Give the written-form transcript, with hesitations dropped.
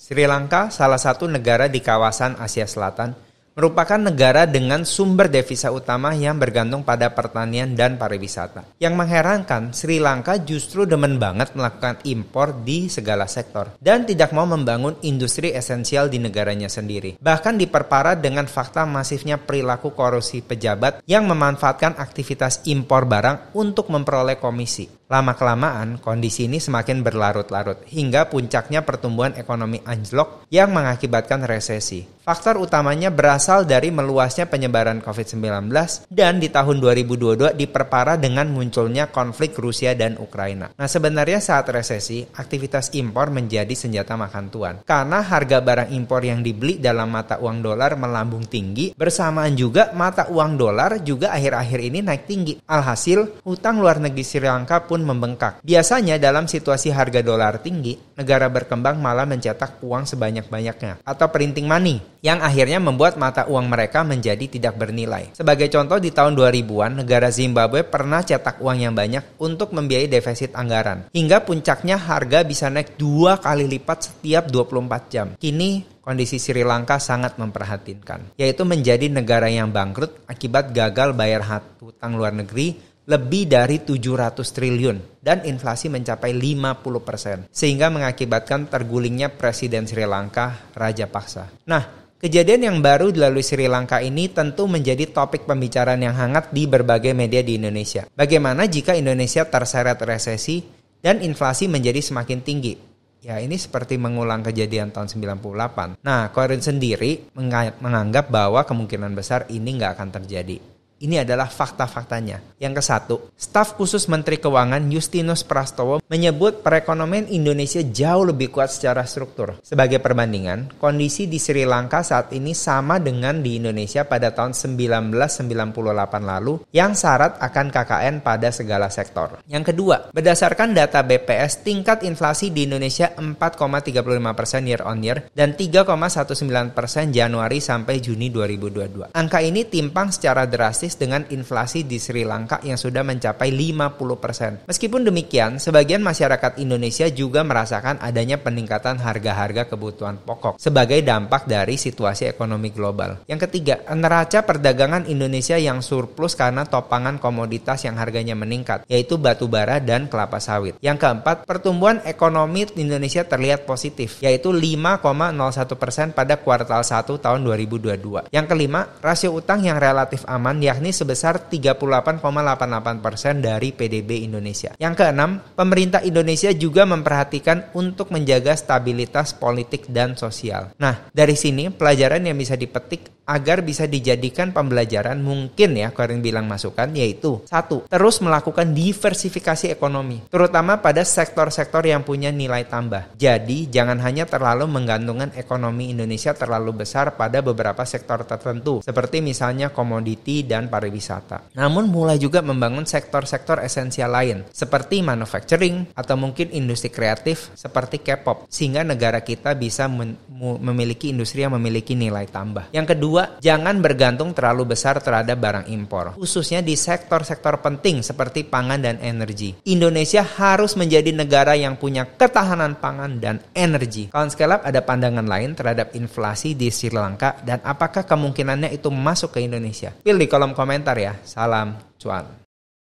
Sri Lanka, salah satu negara di kawasan Asia Selatan, merupakan negara dengan sumber devisa utama yang bergantung pada pertanian dan pariwisata. Yang mengherankan, Sri Lanka justru demen banget melakukan impor di segala sektor dan tidak mau membangun industri esensial di negaranya sendiri. Bahkan diperparah dengan fakta masifnya perilaku korupsi pejabat yang memanfaatkan aktivitas impor barang untuk memperoleh komisi. Lama-kelamaan, kondisi ini semakin berlarut-larut hingga puncaknya pertumbuhan ekonomi anjlok yang mengakibatkan resesi. Faktor utamanya berasal dari meluasnya penyebaran COVID-19 dan di tahun 2022 diperparah dengan munculnya konflik Rusia dan Ukraina. Nah, sebenarnya saat resesi, aktivitas impor menjadi senjata makan tuan. Karena harga barang impor yang dibeli dalam mata uang dolar melambung tinggi, bersamaan juga mata uang dolar juga akhir-akhir ini naik tinggi. Alhasil, hutang luar negeri Sri Lanka pun membengkak. Biasanya dalam situasi harga dolar tinggi, negara berkembang malah mencetak uang sebanyak-banyaknya atau printing money yang akhirnya membuat mata uang mereka menjadi tidak bernilai. Sebagai contoh, di tahun 2000-an, negara Zimbabwe pernah cetak uang yang banyak untuk membiayai defisit anggaran. Hingga puncaknya harga bisa naik 2 kali lipat setiap 24 jam. Kini, kondisi Sri Lanka sangat memprihatinkan, yaitu menjadi negara yang bangkrut akibat gagal bayar hutang luar negeri lebih dari 700 triliun dan inflasi mencapai 50%, sehingga mengakibatkan tergulingnya Presiden Sri Lanka, Rajapaksa. Nah, kejadian yang baru dilalui Sri Lanka ini tentu menjadi topik pembicaraan yang hangat di berbagai media di Indonesia. Bagaimana jika Indonesia terseret resesi dan inflasi menjadi semakin tinggi? Ya, ini seperti mengulang kejadian tahun 98. Nah, Corin sendiri menganggap bahwa kemungkinan besar ini nggak akan terjadi. Ini adalah fakta-faktanya. Yang ke-1, staf khusus Menteri Keuangan Justinus Prastowo menyebut perekonomian Indonesia jauh lebih kuat secara struktur. Sebagai perbandingan, kondisi di Sri Lanka saat ini sama dengan di Indonesia pada tahun 1998 lalu yang syarat akan KKN pada segala sektor. Yang kedua, berdasarkan data BPS, tingkat inflasi di Indonesia 4,35% year on year dan 3,19% Januari sampai Juni 2022. Angka ini timpang secara drastis dengan inflasi di Sri Lanka yang sudah mencapai 50%. Meskipun demikian, sebagian masyarakat Indonesia juga merasakan adanya peningkatan harga-harga kebutuhan pokok sebagai dampak dari situasi ekonomi global. Yang ketiga, neraca perdagangan Indonesia yang surplus karena topangan komoditas yang harganya meningkat, yaitu batu bara dan kelapa sawit. Yang keempat, pertumbuhan ekonomi Indonesia terlihat positif, yaitu 5,01% pada kuartal 1 tahun 2022. Yang kelima, rasio utang yang relatif aman yakni sebesar 38,88% dari PDB Indonesia. Yang keenam, pemerintah Indonesia juga memperhatikan untuk menjaga stabilitas politik dan sosial. Nah, dari sini pelajaran yang bisa dipetik agar bisa dijadikan pembelajaran mungkin ya, Corin bilang masukan, yaitu 1. Terus melakukan diversifikasi ekonomi, terutama pada sektor-sektor yang punya nilai tambah. Jadi, jangan hanya terlalu menggantungkan ekonomi Indonesia terlalu besar pada beberapa sektor tertentu, seperti misalnya komoditi dan pariwisata. Namun, mulai juga membangun sektor-sektor esensial lain, seperti manufacturing atau mungkin industri kreatif seperti K-pop, sehingga negara kita bisa memiliki industri yang memiliki nilai tambah. Yang kedua, jangan bergantung terlalu besar terhadap barang impor, khususnya di sektor-sektor penting seperti pangan dan energi. Indonesia harus menjadi negara yang punya ketahanan pangan dan energi. Kawan Scale Up ada pandangan lain terhadap inflasi di Sri Lanka dan apakah kemungkinannya itu masuk ke Indonesia? Pilih di kolom komentar ya. Salam cuan.